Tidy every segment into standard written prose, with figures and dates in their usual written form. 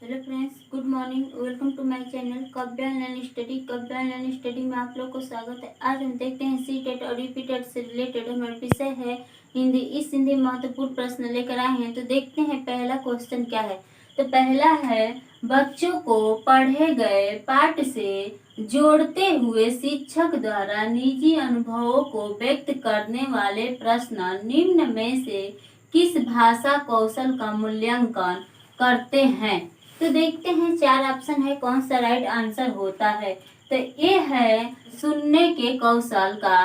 Hello friends, good morning. Welcome to my channel Kavya online study. Kavya online study में आप लोग को स्वागत है। आज हम देखते हैं सी टेट और रिपीटेड से रिलेटेड हमारा विषय है हिंदी। इस हिंदी महत्वपूर्ण प्रश्न लेकर आए हैं, तो देखते हैं पहला क्वेश्चन क्या है। तो पहला है, बच्चों को पढ़े गए पाठ से जोड़ते हुए शिक्षक द्वारा निजी अनुभवों को व्यक्त करने वाले प्रश्न निम्न में से किस भाषा कौशल का मूल्यांकन करते हैं। तो देखते हैं, चार ऑप्शन है, कौन सा राइट आंसर होता है। तो ए है सुनने के कौशल का,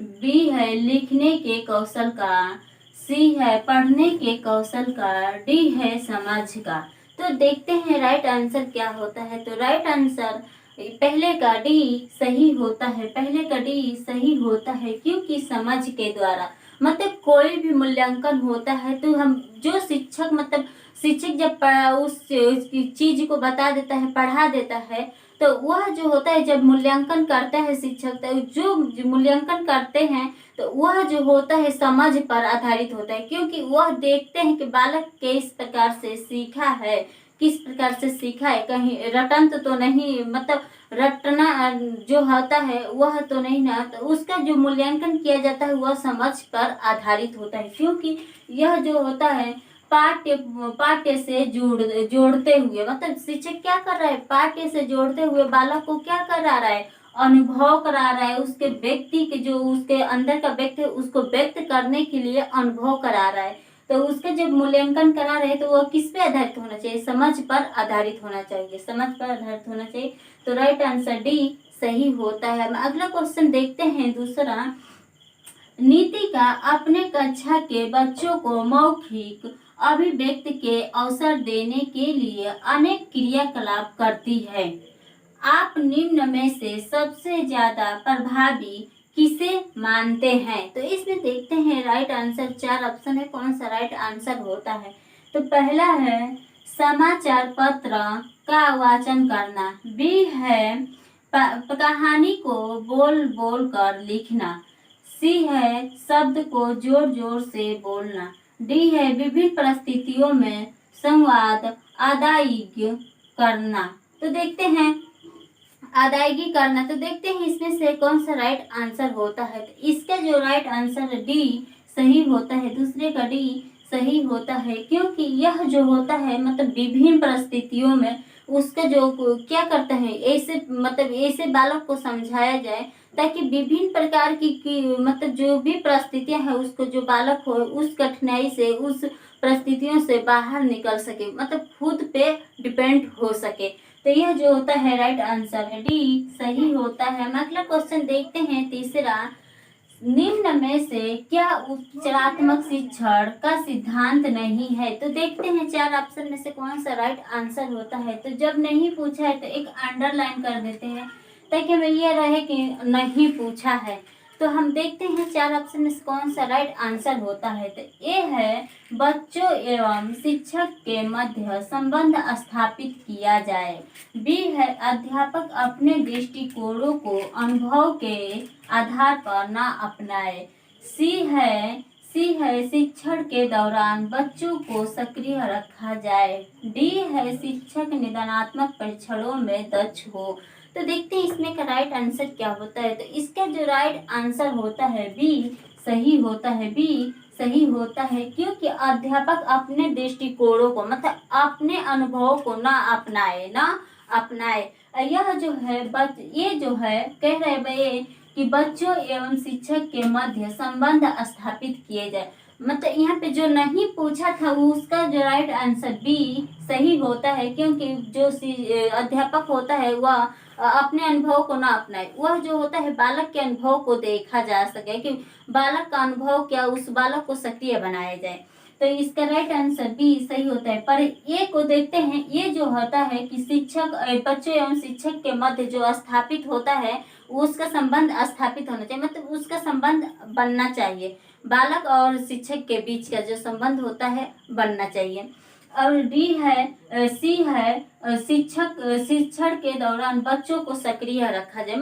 बी है लिखने के कौशल का, सी है पढ़ने के कौशल का, डी है समझ का। तो देखते हैं राइट आंसर क्या होता है। तो राइट आंसर पहले का डी सही होता है। पहले का डी सही होता है क्योंकि समझ के द्वारा मतलब कोई भी मूल्यांकन होता है तो हम जो शिक्षक शिक्षक जब उस चीज को बता देता है, पढ़ा देता है, तो वह जो होता है जब मूल्यांकन करता है शिक्षक, तो जो मूल्यांकन करते हैं तो वह जो होता है समझ पर आधारित होता है, क्योंकि वह देखते हैं कि बालक किस प्रकार से सीखा है, किस प्रकार से सीखा है, कहीं रटंत तो नहीं, रटना जो होता है वह तो नहीं ना। तो उसका जो मूल्यांकन किया जाता है वह समझ पर आधारित होता है, क्योंकि यह जो होता है पाठ्य से जोड़ते हुए शिक्षक क्या कर रहा है, पाठ्य से जोड़ते हुए बालक को क्या करा रहा है, अनुभव करा रहा है। उसके व्यक्ति के जो उसके अंदर का व्यक्ति है उसको व्यक्त करने के लिए अनुभव करा रहा है। तो उसका जब मूल्यांकन करा रहे तो वह किस पे आधारित होना चाहिए, समझ पर आधारित होना चाहिए, समझ पर आधारित होना चाहिए। तो राइट आंसर डी सही होता है। अगला क्वेश्चन देखते हैं, दूसरा, नीति का अपने कक्षा के बच्चों को मौखिक अभिव्यक्ति के अवसर देने के लिए अनेक क्रियाकलाप करती है। आप निम्न में से सबसे ज्यादा प्रभावी किसे मानते हैं। तो इसमें देखते हैं राइट आंसर, चार ऑप्शन है, कौन सा राइट आंसर होता है। तो पहला है समाचार पत्र का वाचन करना, बी है कहानी को बोल बोल कर लिखना, सी है शब्द को जोर जोर से बोलना, डी है विभिन्न परिस्थितियों में संवाद अदायगी करना। तो देखते हैं अदायगी करना, तो देखते हैं इसमें से कौन सा राइट आंसर होता है। तो इसका जो राइट आंसर डी सही होता है, दूसरे का डी सही होता है, क्योंकि यह जो होता है विभिन्न परिस्थितियों में उसका जो क्या करते हैं, ऐसे बालक को समझाया जाए ताकि विभिन्न प्रकार की जो भी परिस्थितियां हैं उसको जो बालक हो उस कठिनाई से, उस परिस्थितियों से बाहर निकल सके, खुद पे डिपेंड हो सके। तो यह जो होता है राइट आंसर है डी सही होता है। हम अगला क्वेश्चन देखते हैं, तीसरा, निम्न में से क्या उपचारात्मक शिक्षण का सिद्धांत नहीं है। तो देखते हैं चार ऑप्शन में से कौन सा राइट आंसर होता है। तो जब नहीं पूछा है तो एक अंडरलाइन कर देते हैं ताकि हमें यह रहे कि नहीं पूछा है। तो हम देखते हैं चार ऑप्शन में से कौन सा राइट आंसर होता है। तो ए है बच्चों एवं शिक्षक के मध्य संबंध स्थापित किया जाए, बी है अध्यापक अपने दृष्टिकोणों को अनुभव के आधार पर न अपनाए, सी है शिक्षण के दौरान बच्चों को सक्रिय रखा जाए, डी है शिक्षक निदानात्मक परीक्षणों में दक्ष हो। तो देखते हैं इसमें का राइट आंसर क्या होता है। तो इसका जो राइट आंसर होता है बी सही होता है, बी सही होता है, क्योंकि अध्यापक अपने दृष्टिकोणों को अपने अनुभवों को ना अपनाए। यह जो है ये जो है कह रहे भाई कि बच्चों एवं शिक्षक के मध्य संबंध स्थापित किए जाए। यहाँ पे जो नहीं पूछा था उसका जो राइट आंसर बी सही होता है, क्योंकि जो अध्यापक होता है वह अपने अनुभव को ना अपनाए। वह जो होता है बालक के अनुभव को देखा जा सके कि बालक का अनुभव क्या, उस बालक को सक्रिय बनाया जाए। तो इसका राइट आंसर बी सही होता है। पर ए को देखते हैं, ये जो होता है कि बच्चों एवं शिक्षक के मध्य जो स्थापित होता है उसका संबंध स्थापित होना चाहिए, उसका संबंध बनना चाहिए, बालक और शिक्षक के बीच का जो संबंध होता है बनना चाहिए। और डी है सी है शिक्षण के दौरान बच्चों को सक्रिय रखा जाए,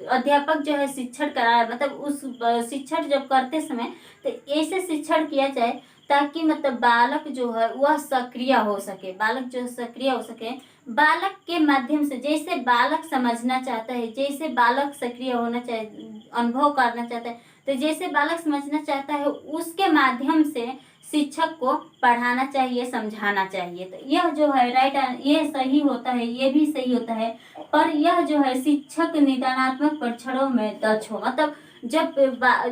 अध्यापक जो है शिक्षण करा उस शिक्षण जब करते समय तो ऐसे शिक्षण किया जाए ताकि मतलब बालक जो है वह सक्रिय हो सके, बालक जो सक्रिय हो सके। बालक के माध्यम से, जैसे बालक समझना चाहता है, जैसे बालक सक्रिय होना चाहे, अनुभव करना चाहता है, तो जैसे बालक समझना चाहता है उसके माध्यम से शिक्षक को पढ़ाना चाहिए, समझाना चाहिए। तो यह जो है राइट, ये सही होता है, ये भी सही होता है। पर यह जो है शिक्षक निदानात्मक परीक्षणों में दक्ष हो, मतलब जब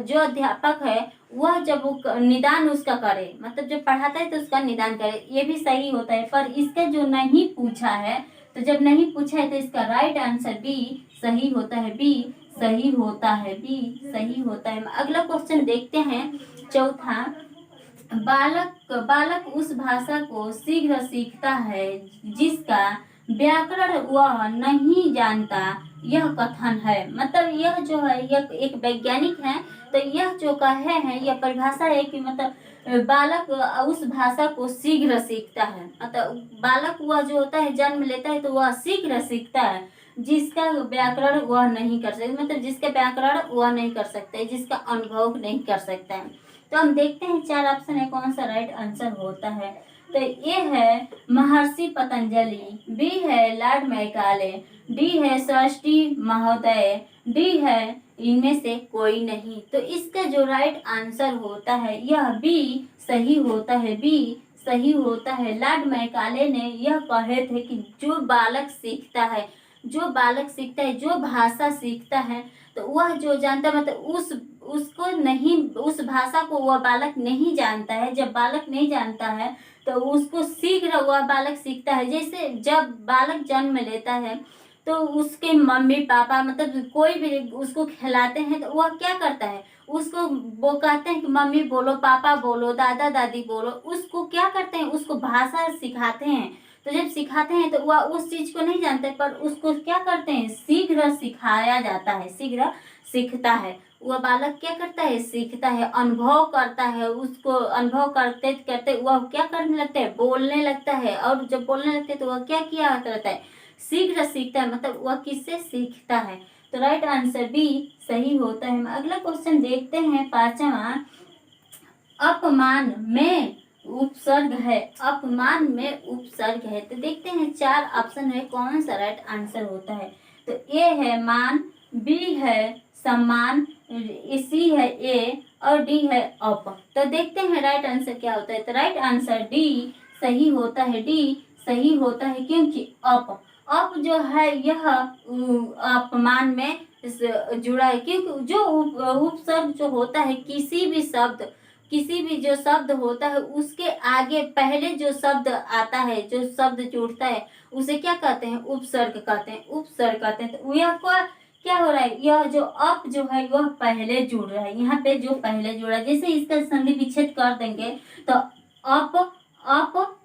जो अध्यापक है वह जब वो निदान उसका करे, मतलब जब पढ़ाता है तो उसका निदान करे, ये भी सही होता है। पर इसका जो नहीं पूछा है, तो जब नहीं पूछा है तो इसका राइट आंसर बी सही होता है, बी सही होता है, बी सही होता है। अगला क्वेश्चन देखते हैं, चौथा। बालक बालक उस भाषा को शीघ्र सीखता है जिसका व्याकरण वह नहीं जानता, यह कथन है। मतलब यह जो है, यह एक वैज्ञानिक है, तो यह जो कहे हैं, यह परिभाषा है कि मतलब बालक उस भाषा को शीघ्र सीखता है। मतलब बालक वह जो होता है जन्म लेता है तो वह शीघ्र सीखता है जिसका व्याकरण वह नहीं कर सकते, मतलब जिसका व्याकरण वह नहीं कर सकते, जिसका अनुभव नहीं कर सकता है। तो हम देखते हैं 4 ऑप्शन है, कौन सा राइट आंसर होता है। तो ए है महर्षि पतंजलि, बी है लॉर्ड मैकाले, डी है सरस्वती महोदय, डी है इनमें से कोई नहीं। तो इसका जो राइट आंसर होता है यह बी सही होता है, बी सही होता है। लॉर्ड मैकाले ने यह कहे थे कि जो बालक सीखता है, जो बालक सीखता है, जो भाषा सीखता है, तो वह जो जानता है, मतलब उसको नहीं, उस भाषा को वह बालक नहीं जानता है। जब बालक नहीं जानता है तो उसको शीघ्र वह बालक सीखता है। जैसे जब बालक जन्म लेता है तो उसके मम्मी पापा, मतलब कोई भी उसको खिलाते हैं तो वह क्या करता है, उसको वो कहते हैं कि मम्मी बोलो, पापा बोलो, दादा दादी बोलो, उसको क्या करते हैं, उसको भाषा सिखाते हैं। तो जब सिखाते हैं तो वह उस चीज को नहीं जानते, पर उसको क्या करते हैं, शीघ्र सिखाया जाता है, शीघ्र सीखता है। वह बालक क्या करता है, सीखता है, अनुभव करता है, उसको अनुभव करते करते वह क्या करने लगता है, बोलने लगता है। और जब बोलने लगता है तो वह क्या किया रहता है, शीघ्र सीखता है, मतलब वह किससे सीखता है। तो राइट आंसर बी सही होता है। अगला क्वेश्चन देखते हैं, 5वां। अपमान में उपसर्ग है, अपमान में उपसर्ग है। तो देखते हैं 4 ऑप्शन है, कौन सा राइट आंसर होता है। तो ए है मान, बी है सम्मान, सी है ए, और डी है अप। तो देखते हैं राइट आंसर क्या होता है। तो राइट आंसर डी सही होता है, डी सही होता है, क्योंकि अप जो है यह अपमान में जुड़ा है। क्योंकि जो उपसर्ग जो होता है, किसी भी जो शब्द होता है उसके आगे पहले जो शब्द आता है, जो शब्द जुड़ता है, उसे क्या कहते हैं, उपसर्ग कहते हैं, उपसर्ग कहते हैं। तो यह क्या हो रहा है, यह जो अप जो है वह पहले जुड़ रहा है, यहाँ पे जो पहले जुड़ा है। जैसे इसका संधि विच्छेद कर देंगे तो अप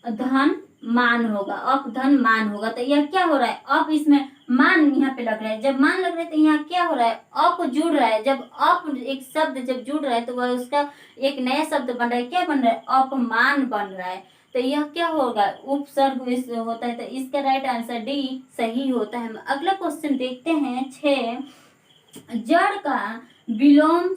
धन मान होगा, अप धन मान होगा। तो यह क्या हो रहा है, अप इसमें मान यहाँ पे लग रहा है। जब मान लग रहा है तो यहाँ क्या हो रहा है, अप जुड़ रहा है। जब अप एक शब्द जब जुड़ रहा है तो वह उसका एक नया शब्द बन रहा है, क्या बन रहा है, अपमान बन रहा है। तो यह क्या होगा, उपसर्ग होता है। तो इसका राइट आंसर डी सही होता है। अगला क्वेश्चन देखते हैं, 6। जड़ का विलोम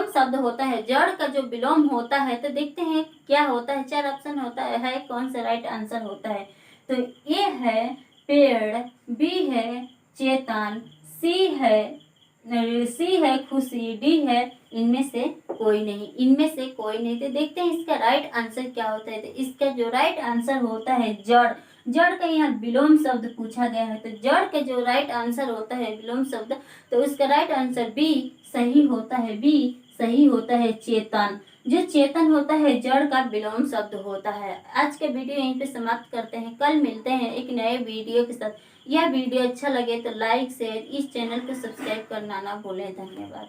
शब्द होता है, जड़ का जो विलोम होता है, तो देखते हैं क्या होता है। 4 ऑप्शन होता है, कौन सा राइट आंसर होता है। तो ए है पेड़, बी है चेतन, सी है खुशी, डी है इनमें से कोई नहीं, इनमें से कोई नहीं। तो देखते हैं इसका राइट आंसर क्या होता है। तो इसका जो राइट आंसर होता है जड़, जड़ का यहाँ विलोम शब्द पूछा गया है। तो जड़ का जो राइट आंसर होता है विलोम शब्द, तो उसका राइट आंसर बी सही होता है, बी सही होता है, चेतन। जो चेतन होता है जड़ का विलोम शब्द होता है। आज का वीडियो यहीं पे समाप्त करते हैं, कल मिलते हैं एक नए वीडियो के साथ। यह वीडियो अच्छा लगे तो लाइक शेयर, इस चैनल को सब्सक्राइब करना ना भूलें। धन्यवाद।